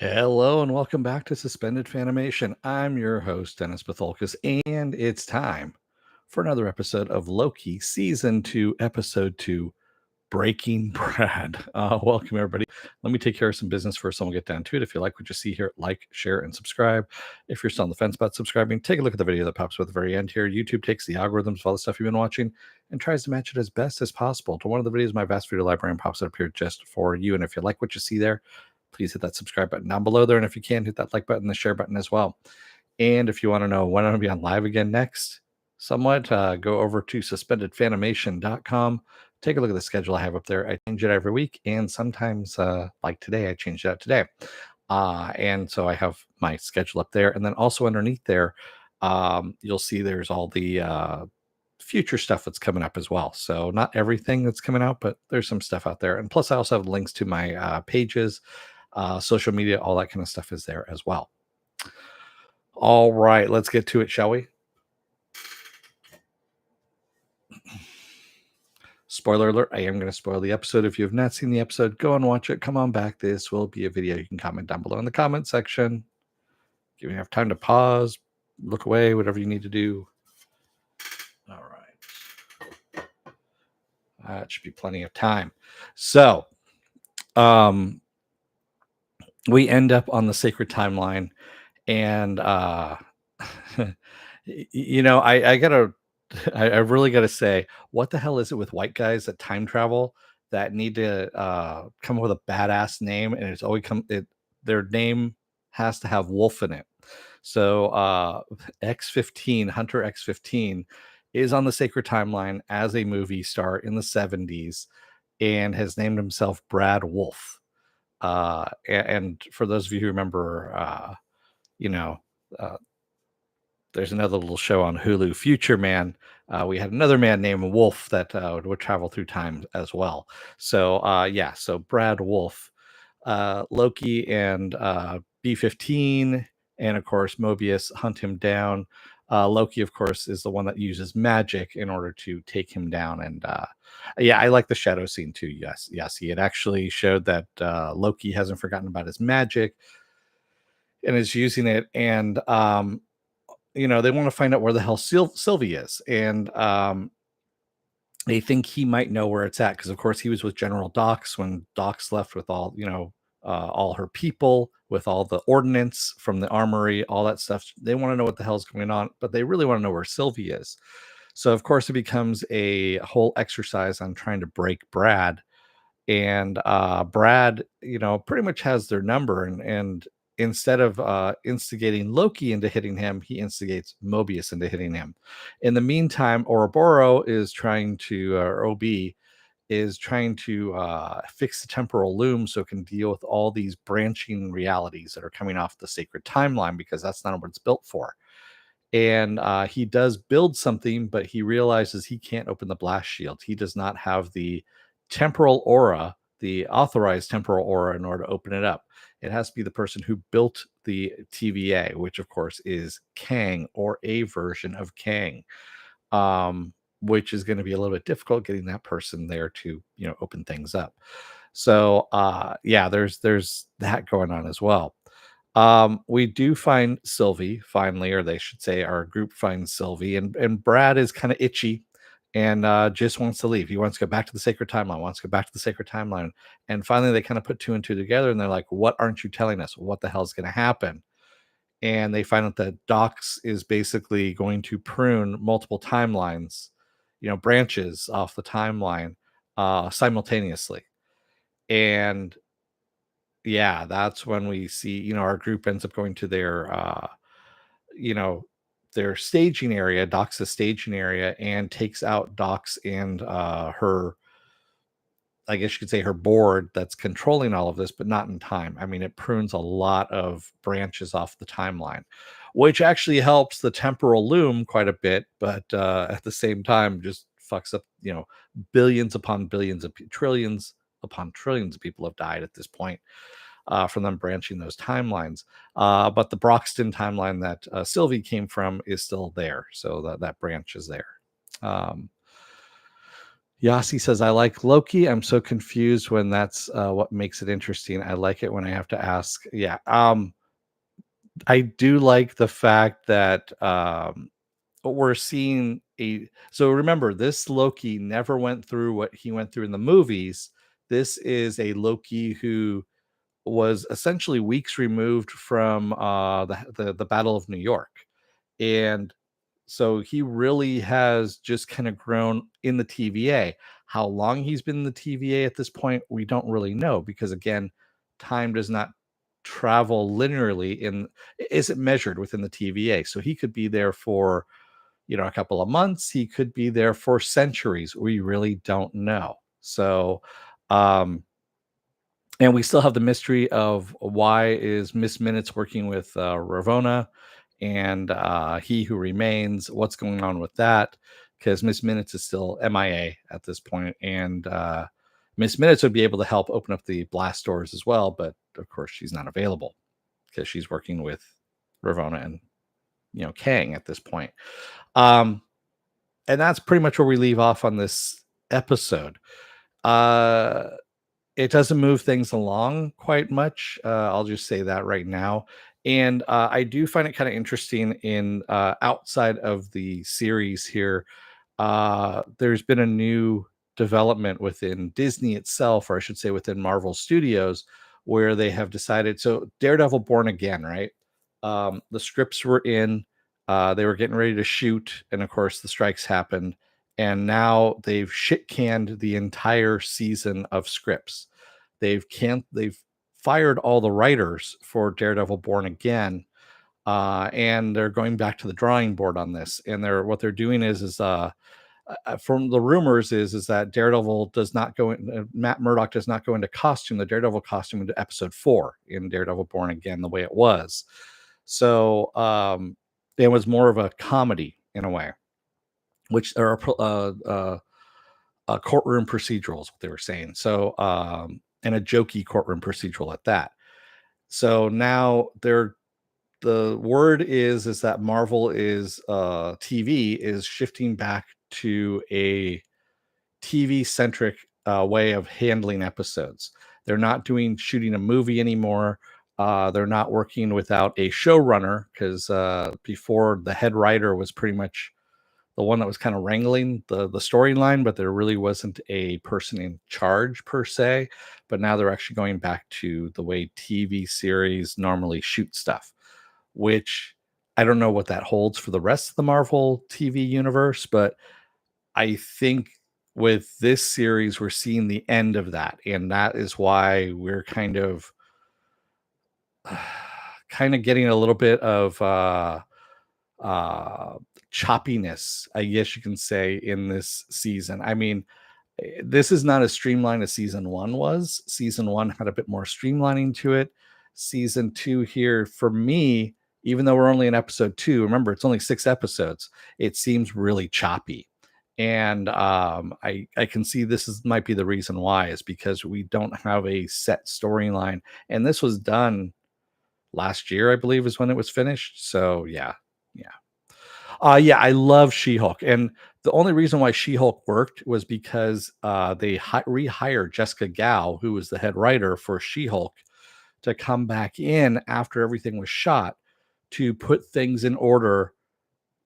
Hello and welcome back to Suspended Fanimation. I'm your host, Dennis Bithoulkas, and it's time for another episode of Loki, Season 2, Episode 2, Breaking Brad. Welcome, everybody. Let me take care of some business first, and we'll get down to it. If you like what you see here, like, share, and subscribe. If you're still on the fence about subscribing, take a look at the video that pops up at the very end here. YouTube takes the algorithms of all the stuff you've been watching and tries to match it as best as possible to one of the videos in my vast video library and pops it up here just for you. And if you like what you see there, please hit that subscribe button down below there. And if you can, hit that like button, the share button as well. And if you want to know when I'm going to be on live again next, go over to suspendedfanimation.com. Take a look at the schedule I have up there. I change it every week. And sometimes, like today, I changed it out today. And so I have my schedule up there. And then also underneath there, you'll see there's all the future stuff that's coming up as well. So not everything that's coming out, but there's some stuff out there. And plus, I also have links to my pages, social media, all that kind of stuff is there as well. All right, let's get to it, shall we? Spoiler alert, I am going to spoil the episode. If you have not seen the episode, go and watch it. Come on back. This will be a video. You can comment down below in the comment section. Give you enough time to pause, look away, whatever you need to do. All right. That should be plenty of time. So, we end up on the sacred timeline, and I really gotta say, what the hell is it with white guys that time travel that need to come up with a badass name, and it's always their name has to have wolf in it. So X-15, Hunter X-15 is on the sacred timeline as a movie star in the 70s and has named himself Brad Wolf. And for those of you who remember, there's another little show on Hulu, Future Man. We had another man named Wolf that would travel through time as well. So so Brad Wolf, Loki and B-15, and of course Mobius hunt him down. Loki, of course, is the one that uses magic in order to take him down. And I like the shadow scene too. Yes, he had actually showed that Loki hasn't forgotten about his magic and is using it. And they want to find out where the hell Sylvie is, and they think he might know where it's at because, of course, he was with General Dox when Dox left with all her people, with all the ordnance from the armory, all that stuff. They want to know what the hell's going on, but they really want to know where Sylvie is. So, of course, it becomes a whole exercise on trying to break Brad. And Brad, pretty much has their number. And instead of instigating Loki into hitting him, he instigates Mobius into hitting him. In the meantime, Ouroboros is trying to, or OB, is trying to fix the temporal loom so it can deal with all these branching realities that are coming off the sacred timeline, because that's not what it's built for. And he does build something, but he realizes he can't open the blast shield. He does not have the temporal aura, the authorized temporal aura, in order to open it up. It has to be the person who built the TVA, which of course is Kang, or a version of Kang, which is going to be a little bit difficult getting that person there to open things up. So there's that going on as well. We do find Sylvie finally, or they should say our group finds Sylvie, and Brad is kind of itchy and just wants to leave. He wants to go back to the sacred timeline, And finally, they kind of put two and two together, and they're like, what aren't you telling us? What the hell is going to happen? And they find out that Dox is basically going to prune multiple timelines, branches off the timeline simultaneously. And that's when we see, our group ends up going to their staging area, Dox's staging area, and takes out Dox and her, I guess you could say, her board that's controlling all of this, but not in time. I mean, it prunes a lot of branches off the timeline, which actually helps the temporal loom quite a bit, but at the same time just fucks up, billions upon billions of trillions upon trillions of people have died at this point from them branching those timelines. But the Broxton timeline that Sylvie came from is still there. So that branch is there. Yasi says, I like Loki. I'm so confused when that's what makes it interesting. I like it when I have to ask. Yeah. I do like the fact that we're seeing a so remember this Loki never went through what he went through in the movies. This is a Loki who was essentially weeks removed from the Battle of New York. And so he really has just kind of grown in the TVA. How long he's been in the TVA at this point, we don't really know because again, time does not travel linearly in isn't measured within the TVA. So he could be there for, a couple of months, he could be there for centuries. We really don't know. So um and we still have the mystery of why is Miss Minutes working with Ravonna and He Who Remains. What's going on with that? Because Miss Minutes is still MIA at this point, and Miss Minutes would be able to help open up the blast doors as well, but of course she's not available because she's working with Ravonna and Kang at this point. Um, and that's pretty much where we leave off on this episode. Uh, it doesn't move things along quite much. I'll just say that right now. And I do find it kind of interesting in outside of the series here. There's been a new development within Disney itself, or I should say within Marvel Studios, where they have decided. So Daredevil Born Again, right? The scripts were in, they were getting ready to shoot, and of course the strikes happened. And now they've shit canned the entire season of scripts. They've fired all the writers for Daredevil Born Again, and they're going back to the drawing board on this. And what they're doing is from the rumors is that Daredevil does not go in, Matt Murdock does not go into costume, the Daredevil costume, into episode 4 in Daredevil Born Again the way it was. So it was more of a comedy in a way, which are courtroom procedurals, what they were saying. So and a jokey courtroom procedural at that. So now the word is that Marvel is TV is shifting back to a TV centric way of handling episodes. They're not doing shooting a movie anymore. They're not working without a showrunner because before the head writer was pretty much the one that was kind of wrangling the storyline, but there really wasn't a person in charge per se. But now they're actually going back to the way TV series normally shoot stuff, which I don't know what that holds for the rest of the Marvel TV universe, but I think with this series, we're seeing the end of that. And that is why we're kind of getting a little bit of uh, choppiness, I guess you can say, in this season. I mean, this is not as streamlined as season 1 was. Season 1 had a bit more streamlining to it. Season 2 here, for me, even though we're only in episode 2, remember it's only 6 episodes, it seems really choppy. And I can see might be the reason why, is because we don't have a set storyline. And this was done last year, I believe, is when it was finished. So yeah, yeah. Yeah, I love She-Hulk, and the only reason why She-Hulk worked was because they rehired Jessica Gao, who was the head writer for She-Hulk, to come back in after everything was shot to put things in order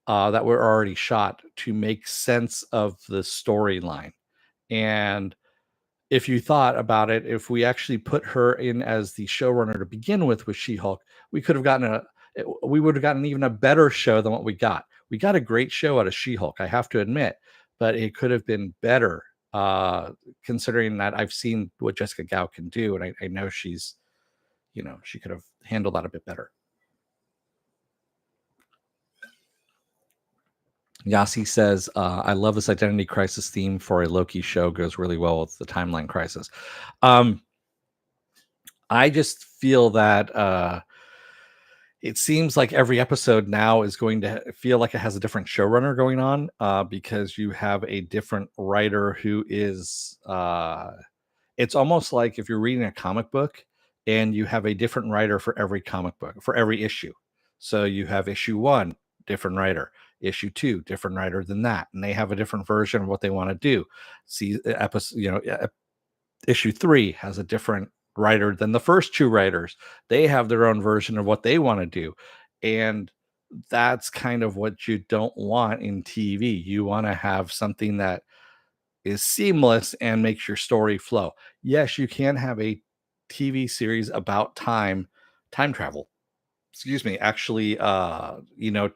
that were already shot to make sense of the storyline. And if you thought about it, if we actually put her in as the showrunner to begin with She-Hulk, we could have gotten we would have gotten even a better show than what we got. We got a great show out of She-Hulk, I have to admit, but it could have been better, considering that I've seen what Jessica Gao can do, and I know she's, she could have handled that a bit better. Yasi says, I love this identity crisis theme for a Loki show. Goes really well with the timeline crisis. I just feel that it seems like every episode now is going to feel like it has a different showrunner going on, because you have a different writer who is. It's almost like if you're reading a comic book and you have a different writer for every comic book, for every issue. So you have issue 1, different writer. Issue 2, different writer than that, and they have a different version of what they want to do. See, episode, issue 3 has a different writer than the first two writers. They have their own version of what they want to do. And that's kind of what you don't want in TV. You want to have something that is seamless and makes your story flow. Yes, you can have a TV series about time travel, excuse me, actually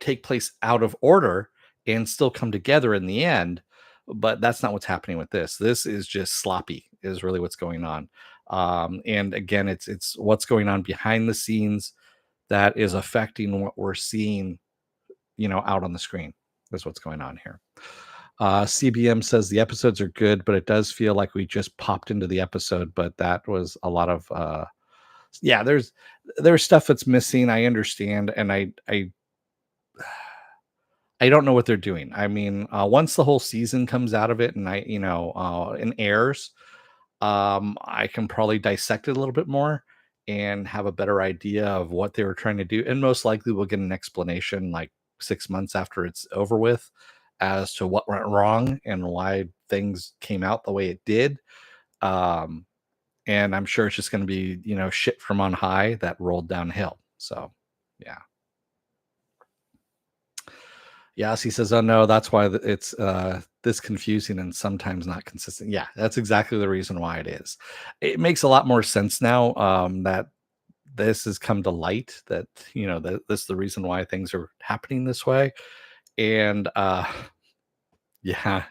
take place out of order and still come together in the end, but that's not what's happening with this. This is just sloppy is really what's going on. And again, it's what's going on behind the scenes that is affecting what we're seeing, out on the screen. Is what's going on here. CBM says the episodes are good, but it does feel like we just popped into the episode. But that was a lot of yeah. There's stuff that's missing. I understand, and I don't know what they're doing. I mean, once the whole season comes out of it and and airs, I can probably dissect it a little bit more and have a better idea of what they were trying to do. And most likely we'll get an explanation like 6 months after it's over with as to what went wrong and why things came out the way it did. Um, and I'm sure it's just going to be, shit from on high that rolled downhill. So, yeah. Yes, he says, "Oh no, that's why it's this confusing and sometimes not consistent." Yeah, that's exactly the reason why it is. It makes a lot more sense now that this has come to light. That that this is the reason why things are happening this way. And yeah,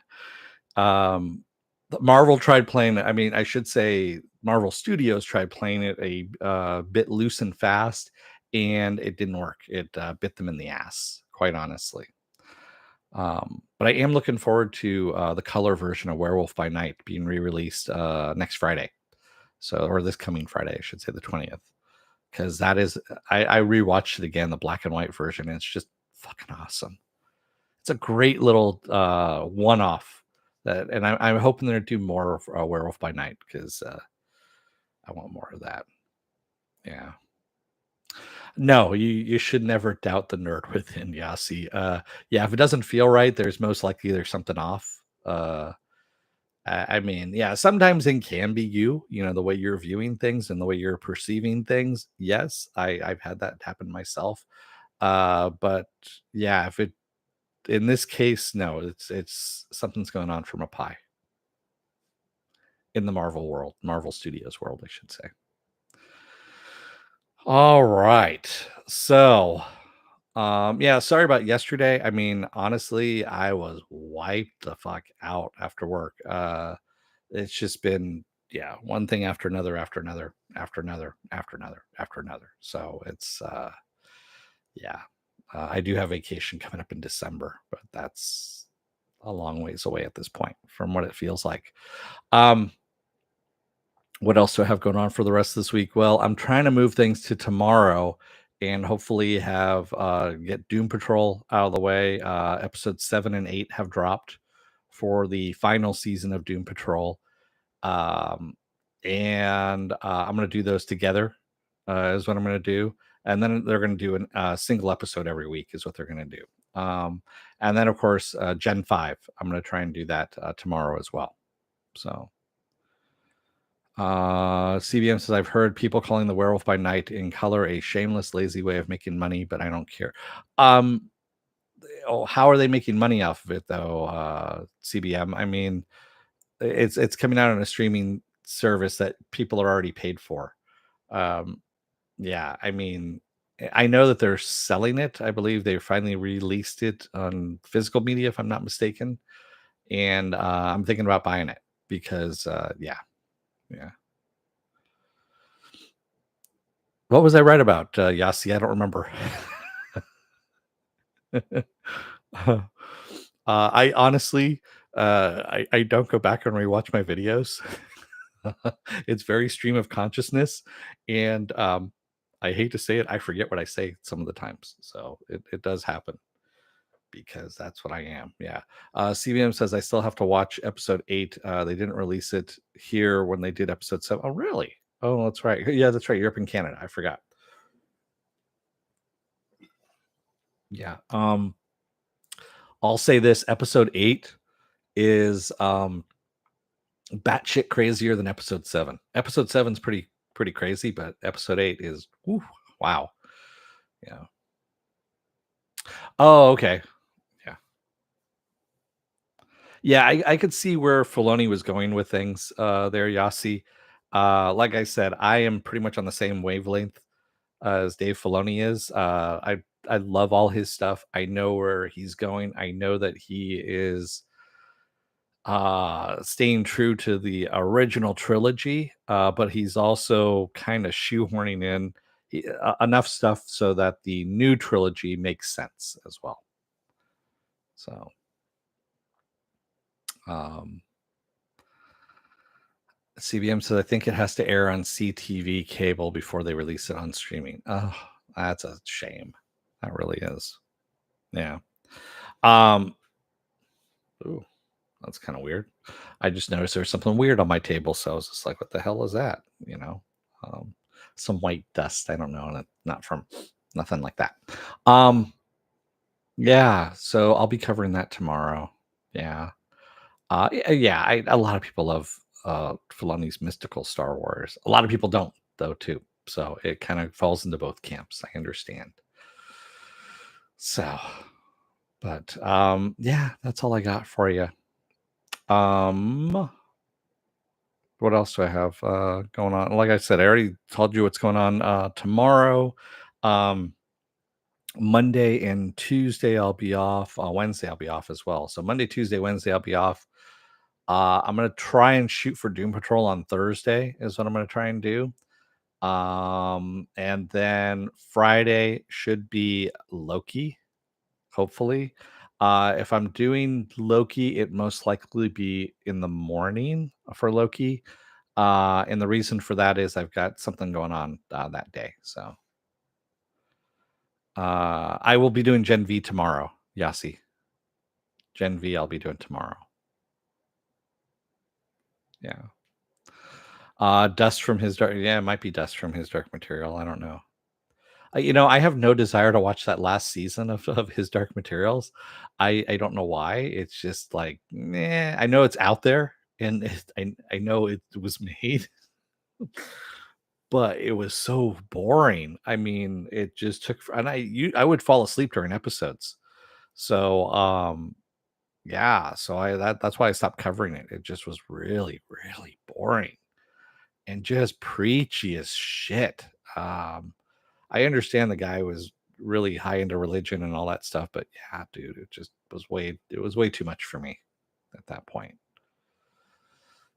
Marvel tried playing. I mean, I should say Marvel Studios tried playing it a bit loose and fast, and it didn't work. It bit them in the ass, quite honestly. But I am looking forward to the color version of Werewolf by Night being re-released next Friday. So, or this coming Friday, I should say, the 20th. Because that is, I rewatched it again, the black and white version, and it's just fucking awesome. It's a great little one-off. And I'm hoping they're do more of Werewolf by Night because I want more of that. Yeah. No, you should never doubt the nerd within, Yasi. Yeah, if it doesn't feel right, there's most likely something off. I mean, yeah, sometimes it can be the way you're viewing things and the way you're perceiving things. Yes, I've had that happen myself. But yeah, if it in this case, no, it's something's going on from a pie in the Marvel world, Marvel Studios world, I should say. All right. So, yeah, sorry about yesterday. I mean, honestly, I was wiped the fuck out after work. It's just been, yeah, one thing after another, after another, after another, after another, after another. So it's, yeah, I do have vacation coming up in December, but that's a long ways away at this point from what it feels like. Um, what else do I have going on for the rest of this week? Well, I'm trying to move things to tomorrow and hopefully have get Doom Patrol out of the way. Episodes 7 and 8 have dropped for the final season of Doom Patrol. And I'm going to do those together, is what I'm going to do. And then they're going to do a single episode every week, is what they're going to do. And then, of course, Gen 5. I'm going to try and do that tomorrow as well. So. CBM says, I've heard people calling the Werewolf by Night in color a shameless, lazy way of making money, but I don't care. How are they making money off of it though? CBM. I mean, it's coming out on a streaming service that people are already paid for. Um, yeah, I mean, I know that they're selling it. I believe they finally released it on physical media, if I'm not mistaken. And I'm thinking about buying it because, yeah. What was I right about, Yasi? I don't remember. I honestly, I don't go back and rewatch my videos. It's very stream of consciousness, and I hate to say it, I forget what I say some of the times. So it does happen because that's what I am. Yeah. CVM says I still have to watch episode 8. They didn't release it here when they did episode 7. Oh, really? Oh, that's right. Yeah, that's right. You're up in Canada. I forgot. Yeah. I'll say this: episode 8 is batshit crazier than episode 7. Episode 7's pretty crazy, but episode 8 is whew, wow. Yeah. Oh, okay. Yeah. Yeah, I could see where Filoni was going with things there, Yasi. Like I said, I am pretty much on the same wavelength as Dave Filoni is. I love all his stuff. I know where he's going. I know that he is staying true to the original trilogy, but he's also kind of shoehorning in enough stuff so that the new trilogy makes sense as well. So, um, CBM says I think it has to air on CTV cable before they release it on streaming. Oh, that's a shame. That really is. Yeah. Um. Ooh, that's kind of weird. I just noticed there's something weird on my table, so I was just like, "What the hell is that?" You know, um, some white dust. I don't know, not from nothing like that. Um, yeah. So I'll be covering that tomorrow. Yeah. Yeah. A lot of people love Filoni's mystical Star Wars. A lot of people don't, though, too. So it kind of falls into both camps. I understand. So, but yeah, that's all I got for you. Um, what else do I have going on? Like I said, I already told you what's going on tomorrow. Um, Monday and Tuesday I'll be off. Wednesday I'll be off as well. So Monday, Tuesday, Wednesday I'll be off. I'm gonna try and shoot for Doom Patrol on Thursday. Is what I'm gonna try and do. And then Friday should be Loki, hopefully. If I'm doing Loki, it most likely be in the morning for Loki. And the reason for that is I've got something going on that day. So I will be doing Gen V tomorrow. Yasi. Gen V I'll be doing tomorrow. Yeah. Dust from his dark. Yeah, it might be dust from his dark material. I don't know. I have no desire to watch that last season of his Dark Materials. I don't know why. It's just like, nah. I know it's out there, and I know it was made, but it was so boring. I mean, it just took, and I would fall asleep during episodes. So yeah, so that's why I stopped covering it. It just was really boring and just preachy as shit. Um, I understand the guy was really high into religion and all that stuff, but yeah, dude, it was way too much for me at that point.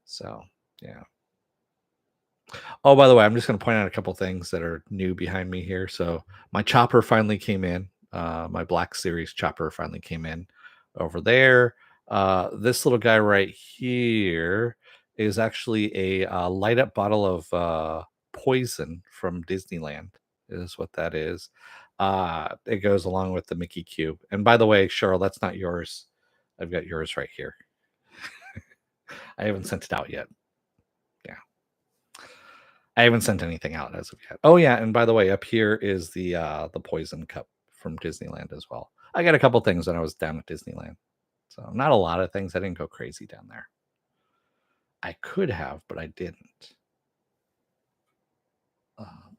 So, yeah. Oh, by the way, I'm just going to point out a couple things that are new behind me here. So, my chopper finally came in. My Black Series chopper finally came in over there. This little guy right here is actually a light up bottle of poison from Disneyland, is what that is. It goes along with the Mickey Cube. And by the way, Cheryl, that's not yours. I've got yours right here. I haven't sent it out yet. Yeah. I haven't sent anything out as of yet. Oh yeah, and by the way, up here is the poison cup from Disneyland as well. I got a couple things when I was down at Disneyland. So not a lot of things. I didn't go crazy down there. I could have, but I didn't. Um,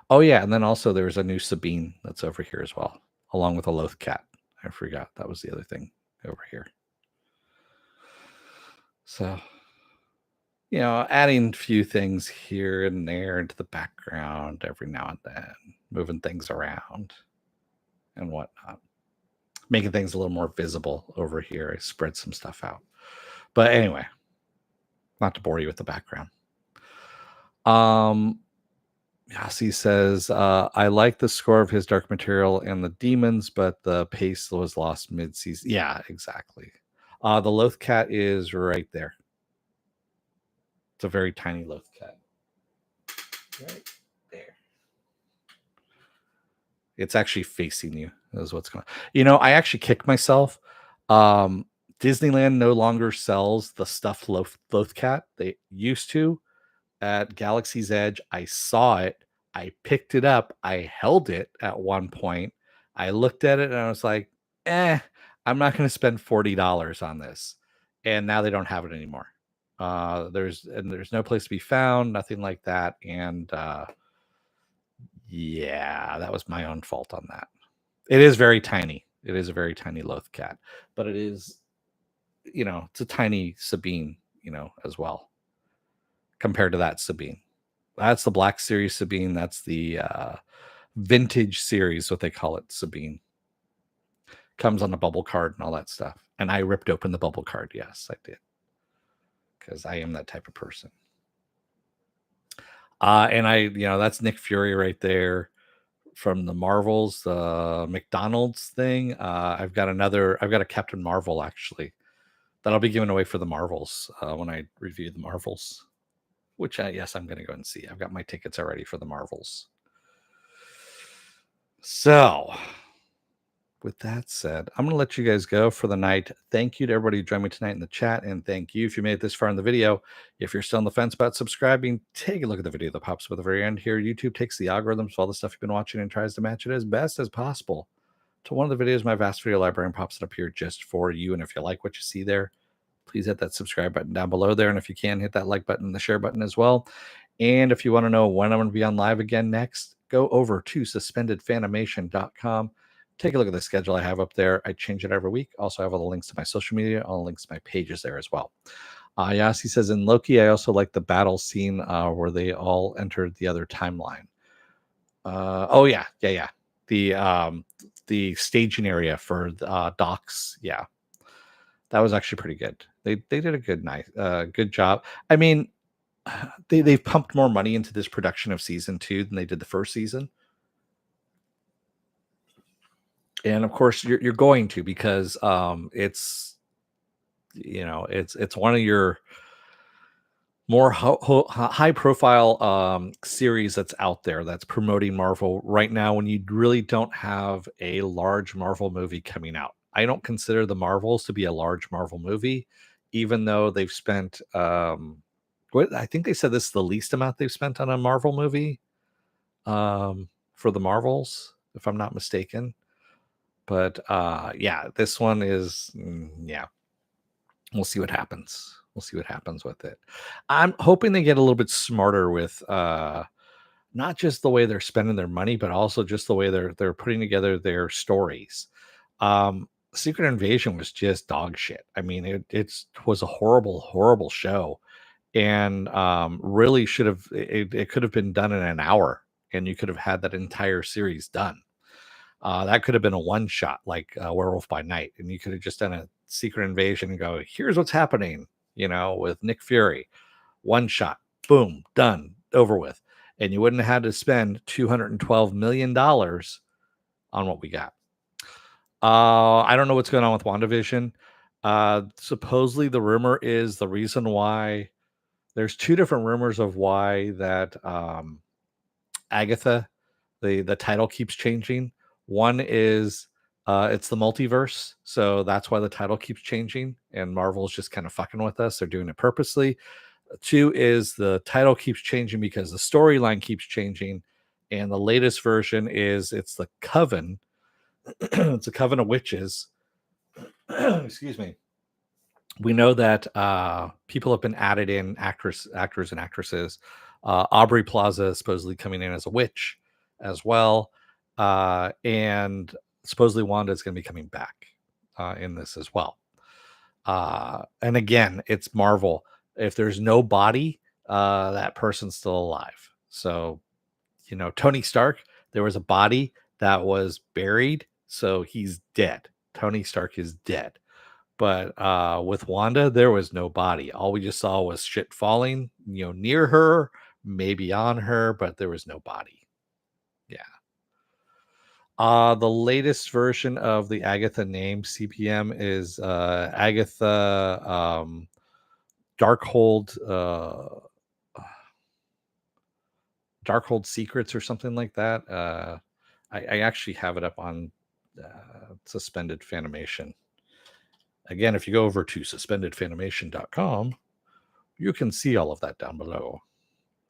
oh yeah, and then also there's a new Sabine that's over here as well, along with a Loth cat. I forgot that was the other thing over here. So adding a few things here and there into the background every now and then, moving things around and whatnot, making things a little more visible over here. I spread some stuff out. But anyway, not to bore you with the background. Yasi says, I like the score of his Dark Material and the Demons, but the pace was lost mid-season. Yeah, exactly. The Loth cat is right there. It's a very tiny Loth cat. Right there. It's actually facing you. Is what's going on. I actually kicked myself. Um, Disneyland no longer sells the stuffed Loth cat. They used to at Galaxy's Edge. I saw it. I picked it up. I held it at one point. I looked at it and I was like, eh. I'm not going to spend $40 on this. And now they don't have it anymore. There's no place to be found, nothing like that. And yeah, that was my own fault on that. It is very tiny. It is a very tiny Loth cat, but it is, it's a tiny Sabine, as well, compared to that Sabine. That's the Black Series Sabine. That's the vintage series, what they call it, Sabine. Comes on a bubble card and all that stuff. And I ripped open the bubble card. Yes, I did. Because I am that type of person. And that's Nick Fury right there from the Marvels, the McDonald's thing. I've got a Captain Marvel actually that I'll be giving away for the Marvels when I review the Marvels, which yes, I'm going to go and see. I've got my tickets already for the Marvels. So, with that said, I'm going to let you guys go for the night. Thank you to everybody who joined me tonight in the chat. And thank you if you made it this far in the video. If you're still on the fence about subscribing, take a look at the video that pops up at the very end here. YouTube takes the algorithms of all the stuff you've been watching and tries to match it as best as possible to one of the videos in my vast video library and pops it up here just for you. And if you like what you see there, please hit that subscribe button down below there. And if you can, hit that like button and the share button as well. And if you want to know when I'm going to be on live again next, go over to suspendedfanimation.com. Take a look at the schedule I have up there. I change it every week. Also, I have all the links to my social media, all the links to my pages there as well. Yasi says, in Loki, I also like the battle scene where they all entered the other timeline. Oh, yeah. The staging area for Doc's. Yeah. That was actually pretty good. They did a good job. I mean, they've pumped more money into this production of season 2 than they did the first season. And of course you're going to, because it's one of your more high profile series that's out there that's promoting Marvel right now, when you really don't have a large Marvel movie coming out. I don't consider the Marvels to be a large Marvel movie, even though they've spent I think they said this is the least amount they've spent on a Marvel movie for the Marvels, if I'm not mistaken. But yeah, this one is yeah. We'll see what happens. We'll see what happens with it. I'm hoping they get a little bit smarter with not just the way they're spending their money, but also just the way they're putting together their stories. Secret Invasion was just dog shit. I mean, it was a horrible show, and really should have it could have been done in an hour, and you could have had that entire series done. That could have been a one shot like Werewolf by Night, and you could have just done a Secret Invasion and go, here's what's happening, with Nick Fury. One shot, boom, done, over with. And you wouldn't have had to spend $212 million on what we got. I don't know what's going on with WandaVision. Supposedly the rumor is the reason why there's two different rumors of why that Agatha, the title keeps changing. One is it's the multiverse, so that's why the title keeps changing, and Marvel's just kind of fucking with us. They're doing it purposely. Two is the title keeps changing because the storyline keeps changing, and the latest version is it's the Coven. It's a Coven of Witches. Excuse me. We know that people have been added in, actors and actresses. Aubrey Plaza is supposedly coming in as a witch as well, and supposedly Wanda is going to be coming back in this as well. And again, it's Marvel. If there's no body, that person's still alive. So, Tony Stark, there was a body that was buried, so he's dead. Tony Stark is dead. But with Wanda, there was no body. All we just saw was shit falling, near her, maybe on her, but there was no body. Yeah. The latest version of the Agatha name, CPM, is Agatha Darkhold Darkhold Secrets or something like that. I actually have it up on Suspended Fanimation. Again, if you go over to suspendedfanimation.com, you can see all of that down below.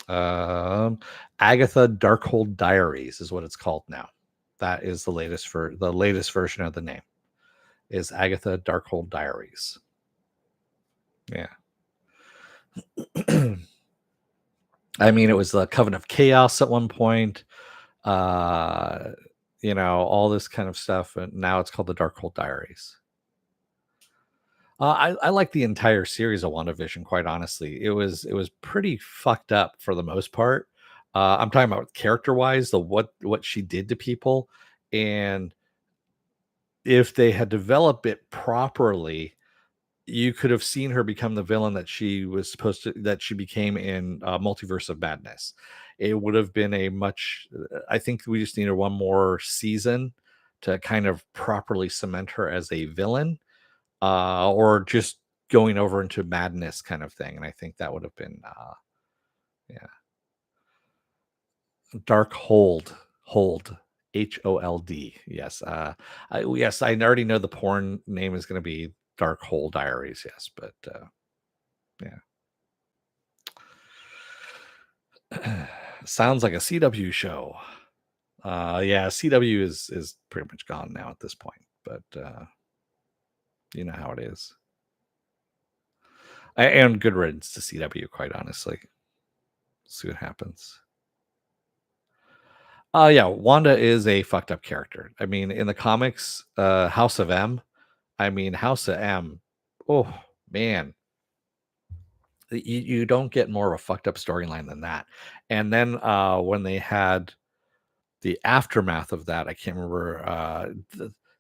Agatha Darkhold Diaries is what it's called now. That is the latest version of the name. is Agatha Darkhold Diaries. Yeah. I mean, it was the Coven of Chaos at one point. Uh, all this kind of stuff, and now it's called the Darkhold Diaries. I like the entire series of WandaVision. Quite honestly, it was pretty fucked up for the most part. I'm talking about character wise, the what she did to people, and if they had developed it properly, you could have seen her become the villain that she was supposed to that she became in Multiverse of Madness. It would have been a much. I think we just needed one more season to kind of properly cement her as a villain, or just going over into madness kind of thing. And I think that would have been, yeah, Dark Hold, Hold. Yes, yes, I already know the porn name is going to be Dark Hole Diaries. Yes, but yeah, sounds like a CW show. Yeah, CW is pretty much gone now at this point, but you know how it is. And good riddance to CW, quite honestly. See what happens. Yeah, Wanda is a fucked up character. I mean, in the comics, House of M, I mean, House of M, oh man, you don't get more of a fucked up storyline than that. And then when they had the aftermath of that, I can't remember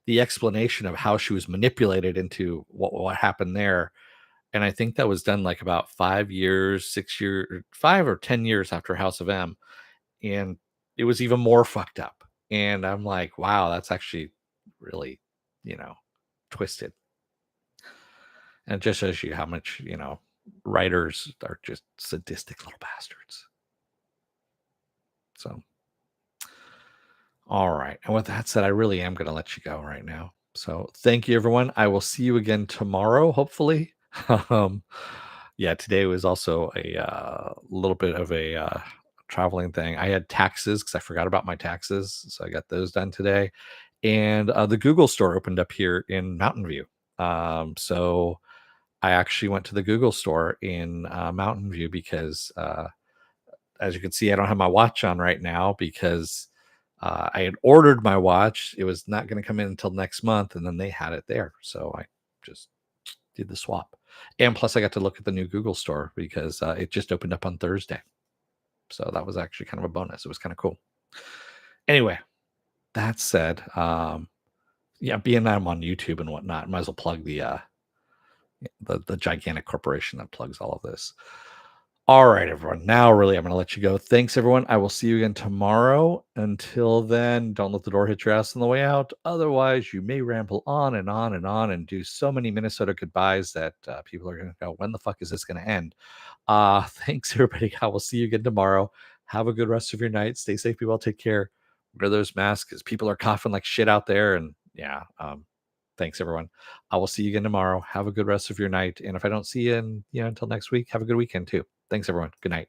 the explanation of how she was manipulated into what happened there. And I think that was done like about 5 years, 6 years, 5 or 10 years after House of M, and it was even more fucked up. And I'm like, wow, that's actually really, you know, twisted. And it just shows you how much, writers are just sadistic little bastards. So, all right. And with that said, I really am going to let you go right now. So, thank you, everyone. I will see you again tomorrow, hopefully. um, yeah, today was also a little bit of a traveling thing. I had taxes because I forgot about my taxes. So, I got those done today. And the Google store opened up here in Mountain View. So, I actually went to the Google store in Mountain View because, as you can see, I don't have my watch on right now because I had ordered my watch. It was not going to come in until next month, and then they had it there. So I just did the swap. And plus, I got to look at the new Google store because it just opened up on Thursday. So that was actually kind of a bonus. It was kind of cool. Anyway, that said, yeah, being that I'm on YouTube and whatnot, might as well plug the gigantic corporation that plugs all of this. All right, everyone. Now, really, I'm going to let you go. Thanks, everyone. I will see you again tomorrow. Until then, don't let the door hit your ass on the way out. Otherwise, you may ramble on and on and on and do so many Minnesota goodbyes that people are going to go, when the fuck is this going to end? Thanks, everybody. I will see you again tomorrow. Have a good rest of your night. Stay safe. Be well. Take care. Wear those masks because people are coughing like shit out there. And yeah, thanks, everyone. I will see you again tomorrow. Have a good rest of your night. And if I don't see you until next week, have a good weekend too. Thanks, everyone. Good night.